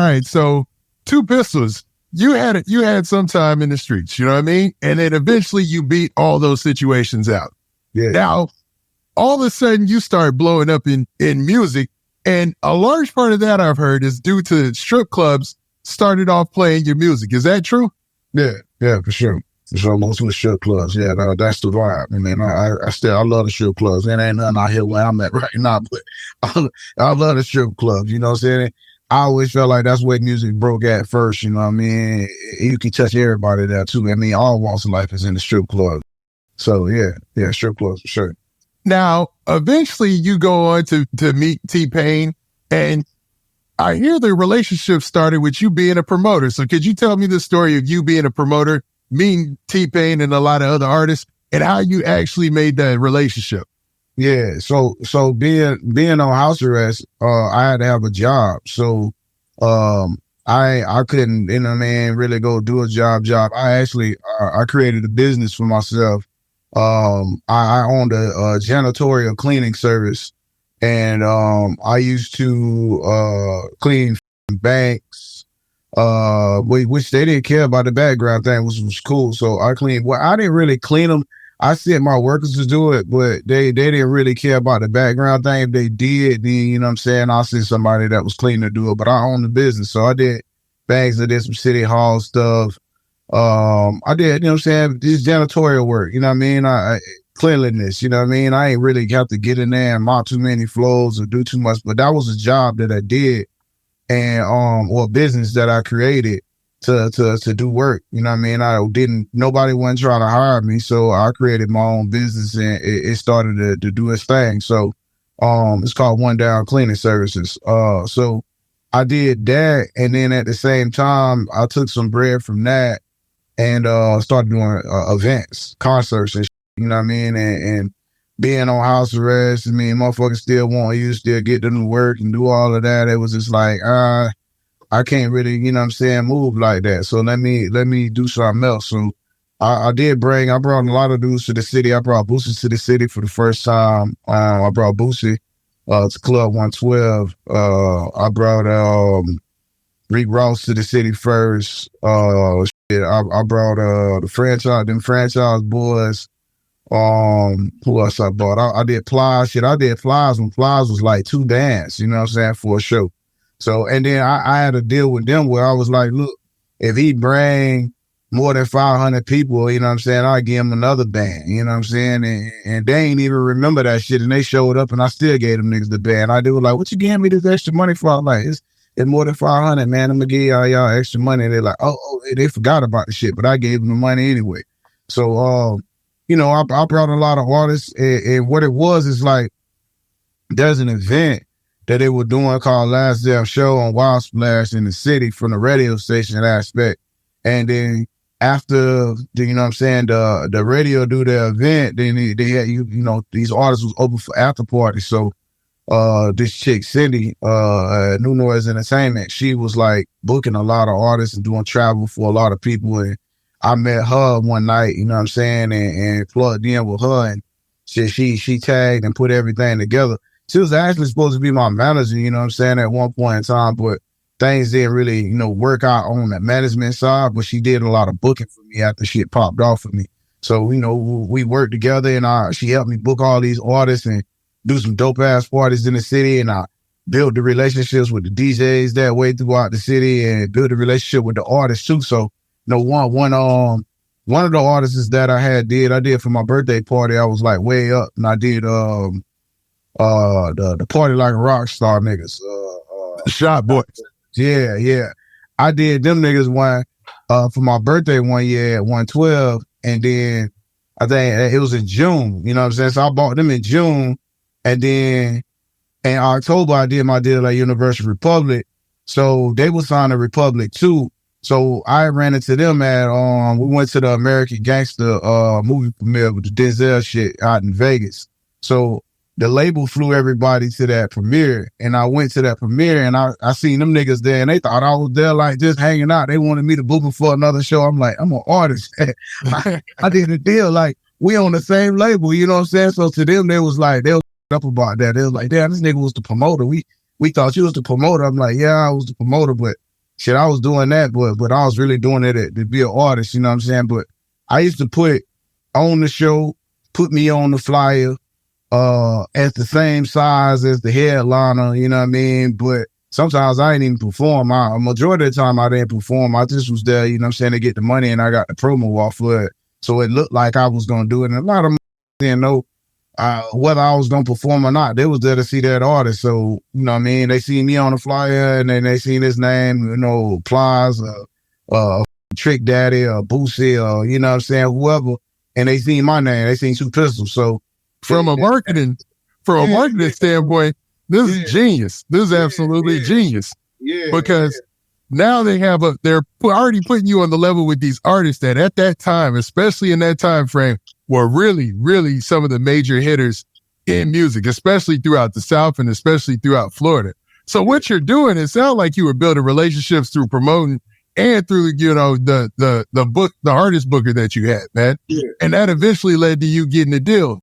right. So 2 Pistols, you had some time in the streets, you know what I mean? And then eventually you beat all those situations out. Yeah. Now, all of a sudden you start blowing up in music. And a large part of that I've heard is due to strip clubs started off playing your music. Is that true? Yeah, for sure. So mostly strip clubs. Yeah, that's the vibe. I mean, I love the strip clubs. It ain't nothing out here where I'm at right now, but I love the strip clubs. You know what I'm saying? I always felt like that's where music broke at first. You know what I mean? You can touch everybody there too. I mean, all walks of life is in the strip club. So yeah, strip clubs for sure. Now, eventually you go on to meet T-Pain, and I hear the relationship started with you being a promoter. So could you tell me the story of you being a promoter, meeting T-Pain and a lot of other artists, and how you actually made that relationship? Yeah, so being on house arrest, I had to have a job. So I couldn't, you know what I mean, really go do a job. I actually I created a business for myself. I owned a janitorial cleaning service, and I used to clean banks, which they didn't care about the background thing, which was cool. So I cleaned. Well, I didn't really clean them. I sent my workers to do it, but they didn't really care about the background thing. If they did, then, you know what I'm saying, I'll send somebody that was clean to do it. But I owned the business, so I did banks. I did some city hall stuff. I did, you know what I'm saying, this janitorial work, you know what I mean? I cleanliness, you know what I mean? I ain't really have to get in there and mop too many floors or do too much, but that was a job that I did, and or a business that I created to do work, you know what I mean? Nobody wasn't trying to hire me, so I created my own business, and it started to do its thing. So it's called One Down Cleaning Services. So I did that, and then at the same time I took some bread from that and started doing events, concerts, and shit, you know what I mean? And being on house arrest, I mean, motherfuckers still want you, still get them to work and do all of that. It was just like, I can't really, you know what I'm saying, move like that. So let me do something else. So I brought a lot of dudes to the city. I brought Boosie to the city for the first time. I brought Boosie to Club 112. I brought Rick Ross to the city first. I brought the franchise boys. Who else I brought? I did Plies. I did Plies when Plies was like 2 bands, you know what I'm saying, for a show. So, and then I had a deal with them where I was like, look, if he bring more than 500 people, you know what I'm saying, I'll give him another band, you know what I'm saying? And they ain't even remember that shit, and they showed up, and I still gave them niggas the band. They were like, what you giving me this extra money for? I'm like, it's more than 500, man. I'm gonna give y'all extra money. And they're like, oh, they forgot about the shit, but I gave them the money anyway. So, you know, I brought a lot of artists, and what it was is like, there's an event that they were doing called Last Day of Show on Wild Splash in the city from the radio station aspect. And then after, you know what I'm saying, the radio do their event, then they had, you know, these artists was open for after party. So this chick, Cindy, New Noise Entertainment, she was like booking a lot of artists and doing travel for a lot of people. And I met her one night, you know what I'm saying, and plugged in with her, and she tagged and put everything together. She was actually supposed to be my manager, you know what I'm saying, at one point in time, but things didn't really, you know, work out on the management side, but she did a lot of booking for me after shit popped off for me. So, you know, we worked together, and she helped me book all these artists and do some dope ass parties in the city, and I built the relationships with the DJs that way throughout the city, and built a relationship with the artists too. So, you know, one of the artists that I did for my birthday party, I was like way up, and I did the Party Like a Rock Star niggas. Shot Boy. Yeah. I did them niggas one for my birthday one year at 112, and then I think it was in June, you know what I'm saying? So I bought them in June, and then in October I did my deal at Universal Republic. So they was on the Republic too. So I ran into them at we went to the American Gangster movie premiere with the Denzel shit out in Vegas. So the label flew everybody to that premiere, and I went to that premiere, and I seen them niggas there, and they thought I was there like just hanging out. They wanted me to book them for another show. I'm like, I'm an artist. I did a deal, like we on the same label, you know what I'm saying? So to them, they was up about that. They was like, damn, this nigga was the promoter. We thought you was the promoter. I'm like, yeah, I was the promoter, but shit, I was doing that, but I was really doing it to be an artist, you know what I'm saying? But I used to put on the show, put me on the flyer, at the same size as the headliner, you know what I mean? But sometimes I didn't even perform. A majority of the time I didn't perform. I just was there, you know what I'm saying, to get the money, and I got the promo off of it. So it looked like I was going to do it. And a lot of them didn't know whether I was going to perform or not. They was there to see that artist. So, you know what I mean? They see me on the flyer, and then they seen his name, you know, Plies, Trick Daddy, or Boosie, or, you know what I'm saying, whoever. And they seen my name. They seen 2 Pistols. So, from a marketing standpoint, this is genius. This is absolutely genius. Because now they're already putting you on the level with these artists that at that time, especially in that time frame, were really, really some of the major hitters in music, especially throughout the South and especially throughout Florida. So what you're doing, it sounds like you were building relationships through promoting and through, you know, the artist booker that you had, man. And that eventually led to you getting a deal.